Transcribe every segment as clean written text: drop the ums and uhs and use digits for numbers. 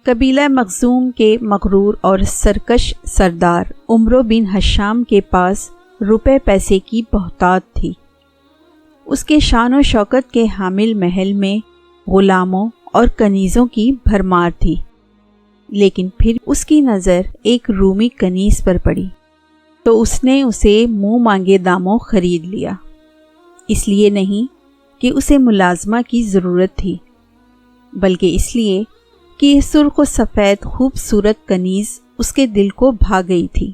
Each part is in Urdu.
قبیلہ مخزوم کے مغرور اور سرکش سردار عمرو بن حشام کے پاس روپے پیسے کی بہتات تھی۔ اس کے شان و شوکت کے حامل محل میں غلاموں اور کنیزوں کی بھرمار تھی، لیکن پھر اس کی نظر ایک رومی کنیز پر پڑی تو اس نے اسے منہ مانگے داموں خرید لیا۔ اس لیے نہیں کہ اسے ملازمہ کی ضرورت تھی، بلکہ اس لیے کہ یہ سرخ و سفید خوبصورت کنیز اس کے دل کو بھا گئی تھی۔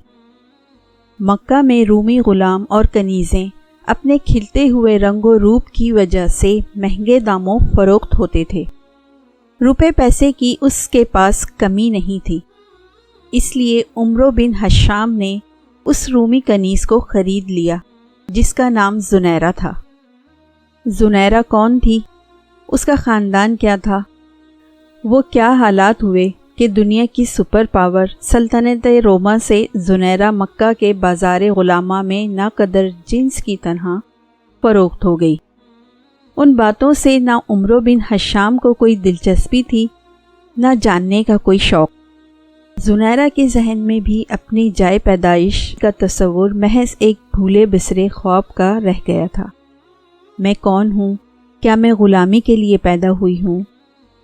مکہ میں رومی غلام اور کنیزیں اپنے کھلتے ہوئے رنگ و روپ کی وجہ سے مہنگے داموں فروخت ہوتے تھے۔ روپے پیسے کی اس کے پاس کمی نہیں تھی، اس لیے عمرو بن حشام نے اس رومی کنیز کو خرید لیا جس کا نام زنیرہ تھا۔ زنیرہ کون تھی؟ اس کا خاندان کیا تھا؟ وہ کیا حالات ہوئے کہ دنیا کی سپر پاور سلطنت روما سے زنیرہ مکہ کے بازار غلامہ میں ناقدر جنس کی طرح فروخت ہو گئی؟ ان باتوں سے نہ عمرو بن حشام کو کوئی دلچسپی تھی، نہ جاننے کا کوئی شوق۔ زنیرہ کے ذہن میں بھی اپنی جائے پیدائش کا تصور محض ایک بھولے بسرے خواب کا رہ گیا تھا۔ میں کون ہوں؟ کیا میں غلامی کے لیے پیدا ہوئی ہوں؟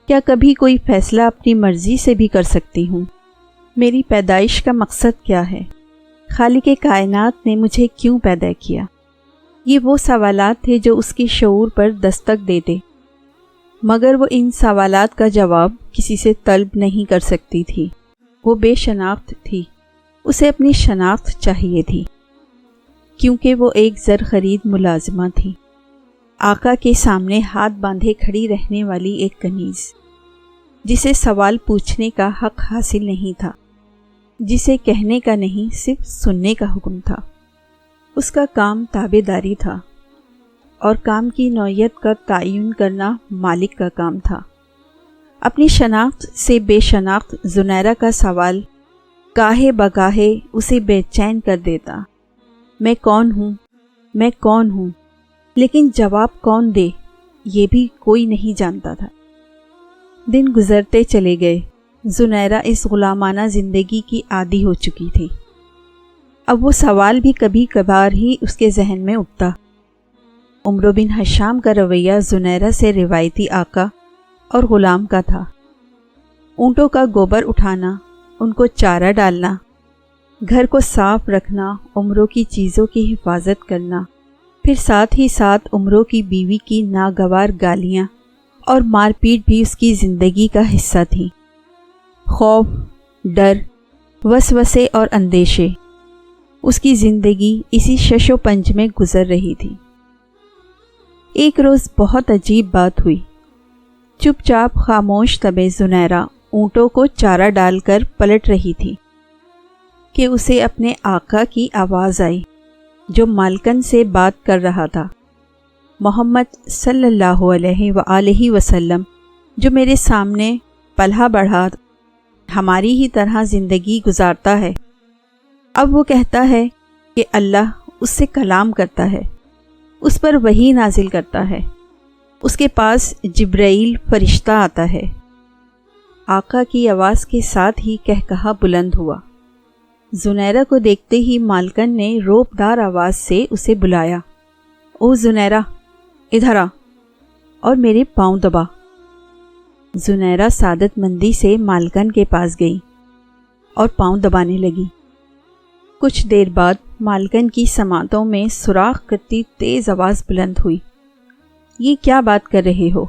کیا کبھی کوئی فیصلہ اپنی مرضی سے بھی کر سکتی ہوں؟ میری پیدائش کا مقصد کیا ہے؟ خالق کائنات نے مجھے کیوں پیدا کیا؟ یہ وہ سوالات تھے جو اس کی شعور پر دستک دیتے، مگر وہ ان سوالات کا جواب کسی سے طلب نہیں کر سکتی تھی۔ وہ بے شناخت تھی، اسے اپنی شناخت چاہیے تھی، کیونکہ وہ ایک زر خرید ملازمہ تھی، آقا کے سامنے ہاتھ باندھے کھڑی رہنے والی ایک کنیز، جسے سوال پوچھنے کا حق حاصل نہیں تھا، جسے کہنے کا نہیں صرف سننے کا حکم تھا۔ اس کا کام تابع داری تھا، اور کام کی نوعیت کا تعین کرنا مالک کا کام تھا۔ اپنی شناخت سے بے شناخت زنیرہ کا سوال گاہے بگاہے اسے بے چین کر دیتا۔ میں کون ہوں؟ میں کون ہوں؟ لیکن جواب کون دے یہ بھی کوئی نہیں جانتا تھا۔ دن گزرتے چلے گئے، زنیرہ اس غلامانہ زندگی کی عادی ہو چکی تھی۔ اب وہ سوال بھی کبھی کبھار ہی اس کے ذہن میں اٹھتا۔ عمرو بن حشام کا رویہ زنیرہ سے روایتی آقا اور غلام کا تھا۔ اونٹوں کا گوبر اٹھانا، ان کو چارہ ڈالنا، گھر کو صاف رکھنا، عمرو کی چیزوں کی حفاظت کرنا، پھر ساتھ ہی ساتھ عمرو کی بیوی کی ناگوار گالیاں اور مار پیٹ بھی اس کی زندگی کا حصہ تھی۔ خوف، ڈر، وسوسے اور اندیشے، اس کی زندگی اسی شش و پنج میں گزر رہی تھی۔ ایک روز بہت عجیب بات ہوئی۔ چپ چاپ خاموش طبع زنیرہ اونٹوں کو چارہ ڈال کر پلٹ رہی تھی کہ اسے اپنے آقا کی آواز آئی جو مالکن سے بات کر رہا تھا۔ محمد صلی اللہ علیہ وآلہ وسلم جو میرے سامنے پلہ بڑھا ہماری ہی طرح زندگی گزارتا ہے، اب وہ کہتا ہے کہ اللہ اس سے کلام کرتا ہے، اس پر وحی نازل کرتا ہے، اس کے پاس جبرائیل فرشتہ آتا ہے۔ آقا کی آواز کے ساتھ ہی کہکہا بلند ہوا۔ زنیرہ کو دیکھتے ہی مالکن نے روب دار آواز سے اسے بلایا، او زنیرہ ادھر آ اور میرے پاؤں دبا۔ زنیرہ سعادت مندی سے مالکن کے پاس گئی اور پاؤں دبانے لگی۔ کچھ دیر بعد مالکن کی سماعتوں میں سوراخ کرتی تیز آواز بلند ہوئی، یہ کیا بات کر رہے ہو؟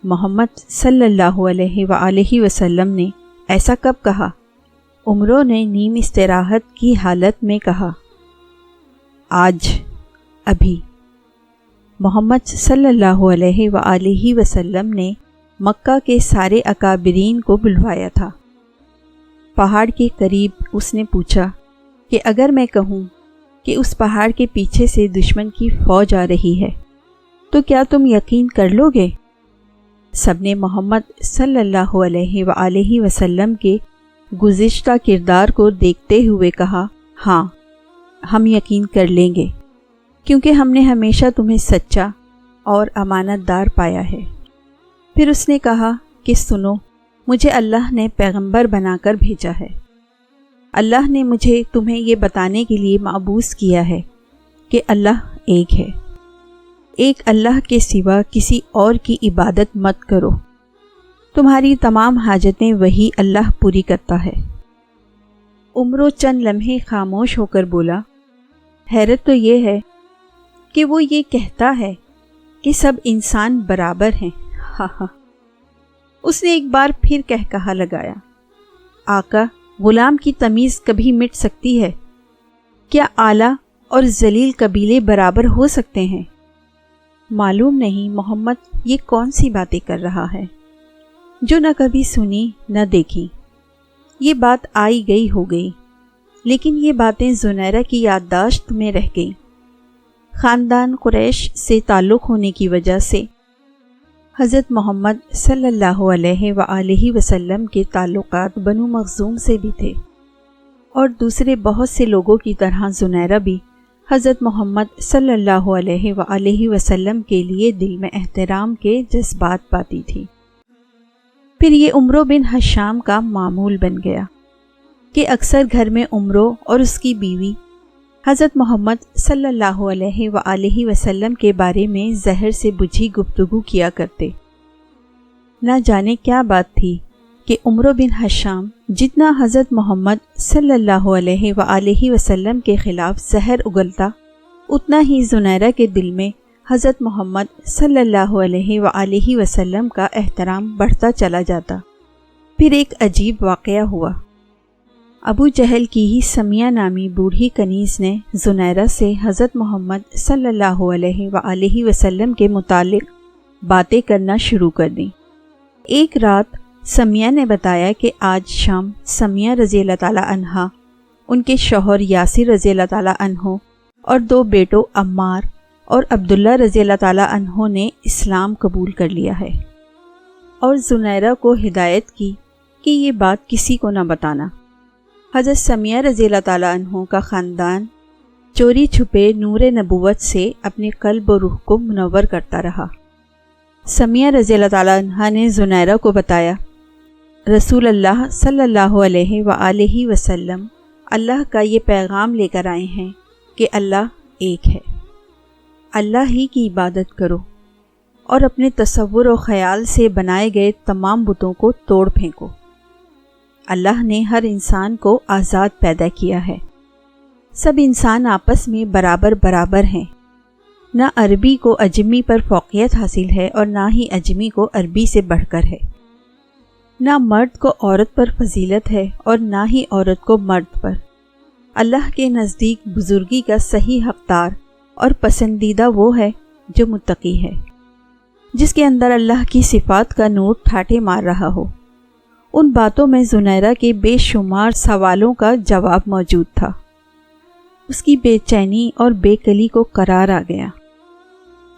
محمد صلی اللہ علیہ وآلہ وسلم نے ایسا کب کہا؟ عمرو نے نیم استراحت کی حالت میں کہا، آج، ابھی۔ محمد صلی اللہ علیہ وآلہ وسلم نے مکہ کے سارے اکابرین کو بلوایا تھا۔ پہاڑ کے قریب اس نے پوچھا کہ اگر میں کہوں کہ اس پہاڑ کے پیچھے سے دشمن کی فوج آ رہی ہے تو کیا تم یقین کر لو گے؟ سب نے محمد صلی اللہ علیہ وآلہ وسلم کے گزشتہ کردار کو دیکھتے ہوئے کہا، ہاں، ہم یقین کر لیں گے، کیونکہ ہم نے ہمیشہ تمہیں سچا اور امانت دار پایا ہے۔ پھر اس نے کہا کہ سنو، مجھے اللہ نے پیغمبر بنا کر بھیجا ہے۔ اللہ نے مجھے تمہیں یہ بتانے کے لیے مبعوث کیا ہے کہ اللہ ایک ہے، ایک اللہ کے سوا کسی اور کی عبادت مت کرو، تمہاری تمام حاجتیں وہی اللہ پوری کرتا ہے۔ عمرو چند لمحے خاموش ہو کر بولا، حیرت تو یہ ہے کہ وہ یہ کہتا ہے کہ سب انسان برابر ہیں۔ ہاں ہاں۔ اس نے ایک بار پھر کہا لگایا، آقا، غلام کی تمیز کبھی مٹ سکتی ہے؟ کیا اعلیٰ اور ذلیل قبیلے برابر ہو سکتے ہیں؟ معلوم نہیں محمد یہ کون سی باتیں کر رہا ہے جو نہ کبھی سنی نہ دیکھی۔ یہ بات آئی گئی ہو گئی، لیکن یہ باتیں زنیرہ کی یادداشت میں رہ گئی۔ خاندان قریش سے تعلق ہونے کی وجہ سے حضرت محمد صلی اللہ علیہ وآلہ وسلم کے تعلقات بنو مخزوم سے بھی تھے، اور دوسرے بہت سے لوگوں کی طرح زنیرہ بھی حضرت محمد صلی اللہ علیہ وآلہ وسلم کے لیے دل میں احترام کے جذبات پاتی تھی۔ پھر یہ عمرو بن حشام کا معمول بن گیا کہ اکثر گھر میں عمرو اور اس کی بیوی حضرت محمد صلی اللہ علیہ وآلہ وسلم کے بارے میں زہر سے بجھی گفتگو کیا کرتے۔ نہ جانے کیا بات تھی کہ عمرو بن حشام جتنا حضرت محمد صلی اللہ علیہ وآلہ وسلم کے خلاف زہر اگلتا، اتنا ہی زنیرہ کے دل میں حضرت محمد صلی اللہ علیہ وآلہ وسلم کا احترام بڑھتا چلا جاتا۔ پھر ایک عجیب واقعہ ہوا۔ ابو جہل کی ہی سمیہ نامی بوڑھی کنیز نے زنیرہ سے حضرت محمد صلی اللہ علیہ وآلہ وسلم کے متعلق باتیں کرنا شروع کر دیں۔ ایک رات سمیہ نے بتایا کہ آج شام سمیہ رضی اللہ تعالیٰ عنہا، ان کے شوہر یاسر رضی اللہ تعالیٰ عنہ اور دو بیٹوں عمار اور عبداللہ رضی اللہ تعالیٰ عنہ نے اسلام قبول کر لیا ہے، اور زنیرہ کو ہدایت کی کہ یہ بات کسی کو نہ بتانا۔ حضرت سمیہ رضی اللہ تعالیٰ عنہ کا خاندان چوری چھپے نور نبوت سے اپنے قلب و روح کو منور کرتا رہا۔ سمیہ رضی اللہ تعالیٰ عنہ نے زنیرہ کو بتایا، رسول اللہ صلی اللہ علیہ وآلہ وسلم اللہ کا یہ پیغام لے کر آئے ہیں کہ اللہ ایک ہے، اللہ ہی کی عبادت کرو اور اپنے تصور و خیال سے بنائے گئے تمام بتوں کو توڑ پھینکو۔ اللہ نے ہر انسان کو آزاد پیدا کیا ہے، سب انسان آپس میں برابر برابر ہیں، نہ عربی کو اجمی پر فوقیت حاصل ہے اور نہ ہی اجمی کو عربی سے بڑھ کر ہے، نہ مرد کو عورت پر فضیلت ہے اور نہ ہی عورت کو مرد پر۔ اللہ کے نزدیک بزرگی کا صحیح حقدار اور پسندیدہ وہ ہے جو متقی ہے، جس کے اندر اللہ کی صفات کا نور ٹھاٹھے مار رہا ہو۔ ان باتوں میں زنیرہ کے بے شمار سوالوں کا جواب موجود تھا۔ اس کی بے چینی اور بے کلی کو قرار آ گیا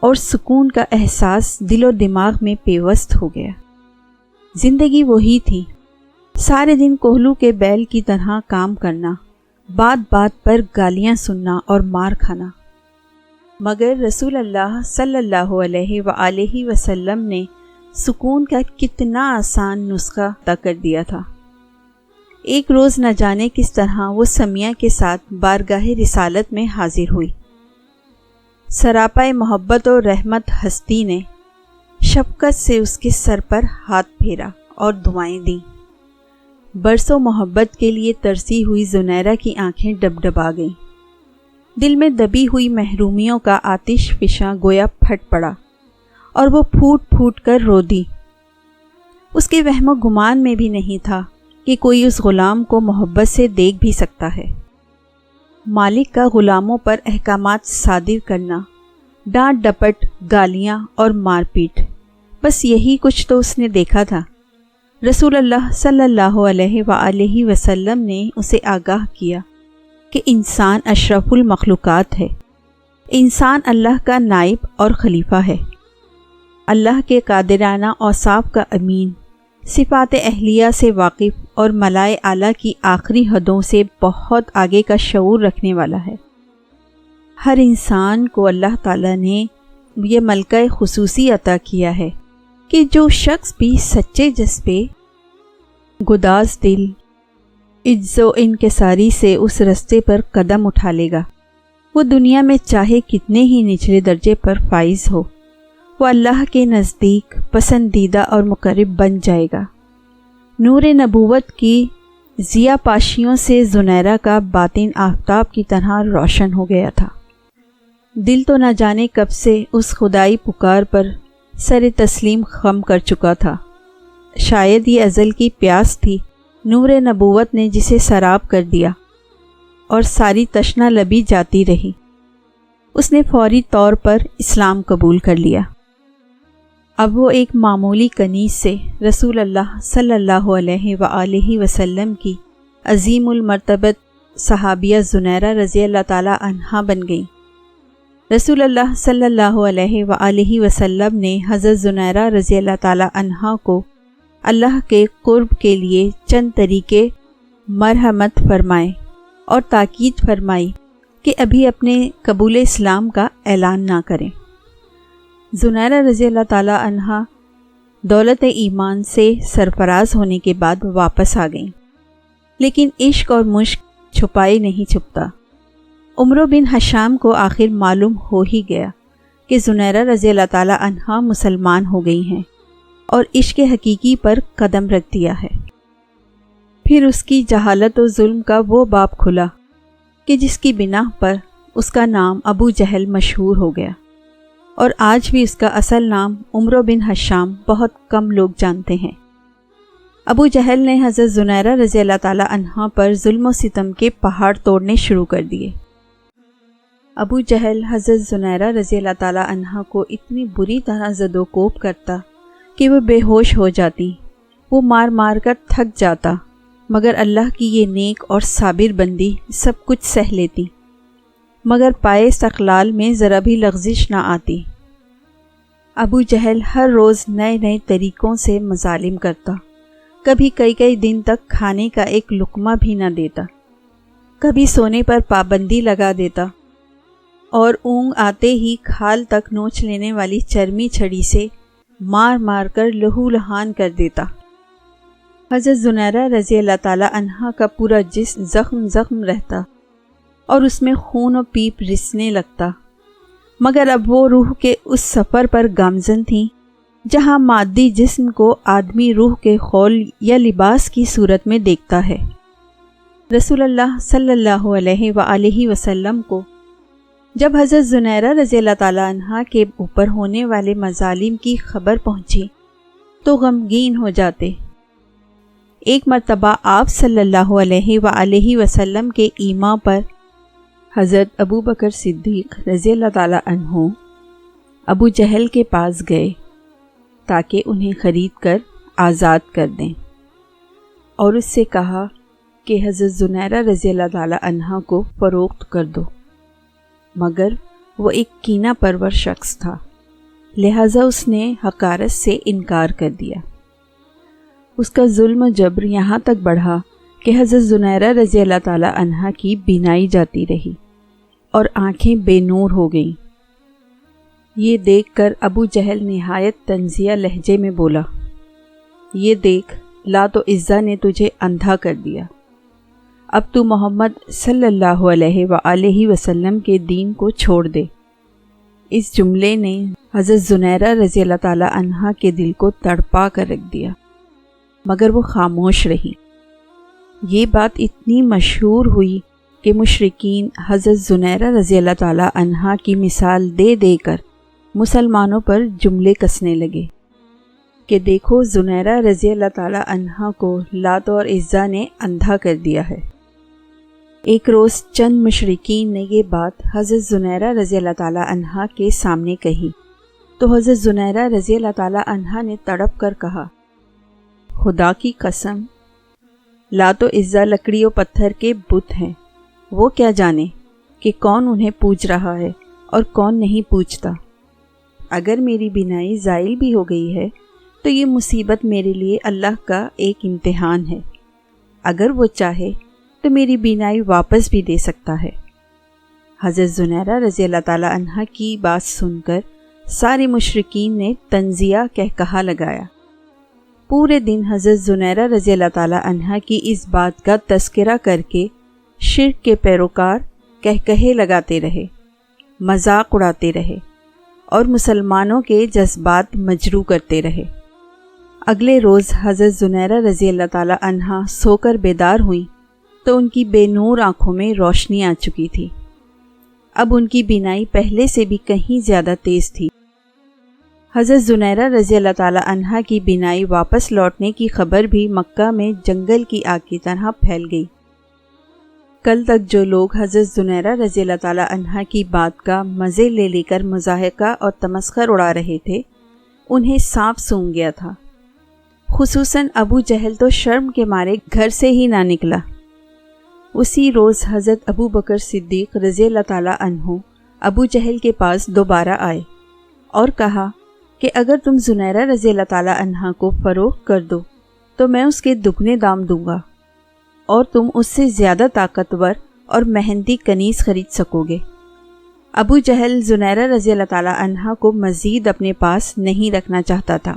اور سکون کا احساس دل و دماغ میں پیوست ہو گیا۔ زندگی وہی تھی، سارے دن کوہلو کے بیل کی طرح کام کرنا، بات بات پر گالیاں سننا اور مار کھانا، مگر رسول اللہ صلی اللہ علیہ وآلہ وسلم نے سکون کا کتنا آسان نسخہ عطا کر دیا تھا۔ ایک روز نہ جانے کس طرح وہ سمیہ کے ساتھ بارگاہ رسالت میں حاضر ہوئی۔ سراپائے محبت و رحمت ہستی نے شفقت سے اس کے سر پر ہاتھ پھیرا اور دعائیں دیں۔ برسوں محبت کے لیے ترسی ہوئی زنیرہ کی آنکھیں ڈبڈبا گئیں، دل میں دبی ہوئی محرومیوں کا آتش فشاں گویا پھٹ پڑا اور وہ پھوٹ پھوٹ کر رو دی۔ اس کے وہم و گمان میں بھی نہیں تھا کہ کوئی اس غلام کو محبت سے دیکھ بھی سکتا ہے۔ مالک کا غلاموں پر احکامات صادر کرنا، ڈانٹ ڈپٹ، گالیاں اور مار پیٹ، بس یہی کچھ تو اس نے دیکھا تھا۔ رسول اللہ صلی اللہ علیہ وآلہ وسلم نے اسے آگاہ کیا کہ انسان اشرف المخلوقات ہے، انسان اللہ کا نائب اور خلیفہ ہے، اللہ کے قادرانہ اوصاف کا امین، صفات اہلیہ سے واقف اور ملائے اعلیٰ کی آخری حدوں سے بہت آگے کا شعور رکھنے والا ہے۔ ہر انسان کو اللہ تعالیٰ نے یہ ملکہ خصوصی عطا کیا ہے کہ جو شخص بھی سچے جذبے گداز دل عجز و انکساری سے اس رستے پر قدم اٹھا لے گا، وہ دنیا میں چاہے کتنے ہی نچلے درجے پر فائز ہو، وہ اللہ کے نزدیک پسندیدہ اور مقرب بن جائے گا۔ نور نبوت کی ضیاء پاشیوں سے زنیرہ کا باطن آفتاب کی طرح روشن ہو گیا تھا۔ دل تو نہ جانے کب سے اس خدائی پکار پر سر تسلیم خم کر چکا تھا۔ شاید یہ ازل کی پیاس تھی، نور نبوت نے جسے سراب کر دیا اور ساری تشنہ لبی جاتی رہی۔ اس نے فوری طور پر اسلام قبول کر لیا۔ اب وہ ایک معمولی کنیز سے رسول اللہ صلی اللہ علیہ وآلہ وسلم کی عظیم المرتبت صحابیہ زنیرہ رضی اللہ تعالی عنہا بن گئیں۔ رسول اللہ صلی اللہ علیہ وآلہ وسلم نے حضرت زنیرہ رضی اللہ تعالی عنہا کو اللہ کے قرب کے لیے چند طریقے مرحمت فرمائے اور تاکید فرمائی کہ ابھی اپنے قبول اسلام کا اعلان نہ کریں۔ زنیرہ رضی اللہ تعالی عنہا دولت ایمان سے سرفراز ہونے کے بعد واپس آ گئیں، لیکن عشق اور مشق چھپائے نہیں چھپتا۔ عمرو بن حشام کو آخر معلوم ہو ہی گیا کہ زنیرہ رضی اللہ تعالی عنہا مسلمان ہو گئی ہیں اور عشق حقیقی پر قدم رکھ دیا ہے۔ پھر اس کی جہالت و ظلم کا وہ باب کھلا کہ جس کی بنا پر اس کا نام ابو جہل مشہور ہو گیا، اور آج بھی اس کا اصل نام عمرو بن حشام بہت کم لوگ جانتے ہیں۔ ابو جہل نے حضرت زنیرہ رضی اللہ تعالی عنہا پر ظلم و ستم کے پہاڑ توڑنے شروع کر دیے۔ ابو جہل حضرت زنیرہ رضی اللہ تعالی عنہا کو اتنی بری طرح زد و کوب کرتا کہ وہ بے ہوش ہو جاتی، وہ مار مار کر تھک جاتا، مگر اللہ کی یہ نیک اور صابر بندی سب کچھ سہ لیتی، مگر پائے استقلال میں ذرا بھی لغزش نہ آتی۔ ابو جہل ہر روز نئے نئے طریقوں سے مظالم کرتا، کبھی کئی دن تک کھانے کا ایک لقمہ بھی نہ دیتا، کبھی سونے پر پابندی لگا دیتا اور اونگ آتے ہی کھال تک نوچ لینے والی چرمی چھڑی سے مار مار کر لہو لہان کر دیتا۔ حضرت زنیرہ رضی اللہ تعالی عنہا کا پورا جسم زخم رہتا اور اس میں خون و پیپ رسنے لگتا، مگر اب وہ روح کے اس سفر پر گامزن تھیں جہاں مادی جسم کو آدمی روح کے خول یا لباس کی صورت میں دیکھتا ہے۔ رسول اللہ صلی اللہ علیہ وآلہ وسلم کو جب حضرت زنیرہ رضی اللہ تعالی عنہا کے اوپر ہونے والے مظالم کی خبر پہنچی تو غمگین ہو جاتے۔ ایک مرتبہ آپ صلی اللہ علیہ وآلہ وسلم کے ایما پر حضرت ابو بکر صدیق رضی اللہ تعالی عنہ ابو جہل کے پاس گئے تاکہ انہیں خرید کر آزاد کر دیں، اور اس سے کہا کہ حضرت زنیرہ رضی اللہ تعالی عنہا کو فروخت کر دو، مگر وہ ایک کینہ پرور شخص تھا، لہذا اس نے حقارت سے انکار کر دیا۔ اس کا ظلم و جبر یہاں تک بڑھا کہ حضرت زنیرہ رضی اللہ تعالی عنہا کی بینائی جاتی رہی اور آنکھیں بے نور ہو گئیں۔ یہ دیکھ کر ابو جہل نہایت طنزیہ لہجے میں بولا، یہ دیکھ، لات و عزا نے تجھے اندھا کر دیا، اب تو محمد صلی اللہ علیہ وآلہ وسلم کے دین کو چھوڑ دے۔ اس جملے نے حضرت زنیرہ رضی اللہ تعالی عنہا کے دل کو تڑپا کر رکھ دیا، مگر وہ خاموش رہی۔ یہ بات اتنی مشہور ہوئی کہ مشرکین حضرت زنیرہ رضی اللہ تعالی عنہا کی مثال دے دے کر مسلمانوں پر جملے کسنے لگے کہ دیکھو، زنیرہ رضی اللہ تعالی عنہا کو لات اور عزا نے اندھا کر دیا ہے۔ ایک روز چند مشرکین نے یہ بات حضرت زنیرہ رضی اللہ تعالی عنہا کے سامنے کہی تو حضرت زنیرہ رضی اللہ تعالی عنہا نے تڑپ کر کہا، خدا کی قسم، لات و عزا لکڑی و پتھر کے بت ہیں، وہ کیا جانے کہ کون انہیں پوج رہا ہے اور کون نہیں پوجتا۔ اگر میری بینائی زائل بھی ہو گئی ہے تو یہ مصیبت میرے لیے اللہ کا ایک امتحان ہے، اگر وہ چاہے تو میری بینائی واپس بھی دے سکتا ہے۔ حضرت زنیرہ رضی اللہ تعالی عنہا کی بات سن کر سارے مشرکین نے تنزیہ کہا لگایا پورے دن حضرت زنیرہ رضی اللہ تعالیٰ عنہا کی اس بات کا تذکرہ کر کے شرک کے پیروکار کہے لگاتے رہے، مذاق اڑاتے رہے اور مسلمانوں کے جذبات مجروح کرتے رہے۔ اگلے روز حضرت زنیرہ رضی اللہ تعالیٰ عنہا سو کر بیدار ہوئیں تو ان کی بے نور آنکھوں میں روشنی آ چکی تھی۔ اب ان کی بینائی پہلے سے بھی کہیں زیادہ تیز تھی۔ حضرت زنیرہ رضی اللہ تعالیٰ عنہا کی بینائی واپس لوٹنے کی خبر بھی مکہ میں جنگل کی آگ کی طرح پھیل گئی۔ کل تک جو لوگ حضرت زنیرہ رضی اللہ تعالیٰ عنہا کی بات کا مزے لے لے کر مضاحکہ اور تمسخر اڑا رہے تھے، انہیں سانپ سونگھ گیا تھا۔ خصوصاً ابو جہل تو شرم کے مارے گھر سے ہی نہ نکلا۔ اسی روز حضرت ابو بکر صدیق رضی اللہ تعالیٰ عنہ ابو جہل کے پاس دوبارہ آئے اور کہا کہ اگر تم زنیرہ رضی اللہ تعالیٰ عنہا کو فروخت کر دو تو میں اس کے دگنے دام دوں گا اور تم اس سے زیادہ طاقتور اور مہندی کنیز خرید سکو گے۔ ابو جہل زنیرہ رضی اللہ تعالیٰ عنہا کو مزید اپنے پاس نہیں رکھنا چاہتا تھا،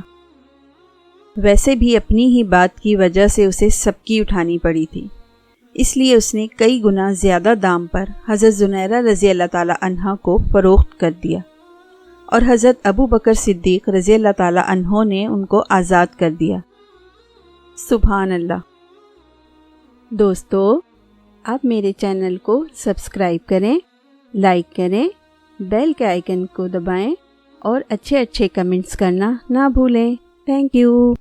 ویسے بھی اپنی ہی بات کی وجہ سے اسے سبکی اٹھانی پڑی تھی، اس لیے اس نے کئی گنا زیادہ دام پر حضرت زنیرہ رضی اللہ تعالیٰ عنہا کو فروخت کر دیا اور حضرت ابو بکر صدیق رضی اللہ تعالیٰ عنہ نے ان کو آزاد کر دیا۔ سبحان اللہ۔ دوستو، آپ میرے چینل کو سبسکرائب کریں، لائک کریں، بیل کے آئیکن کو دبائیں اور اچھے کمنٹس کرنا نہ بھولیں۔ Thank you.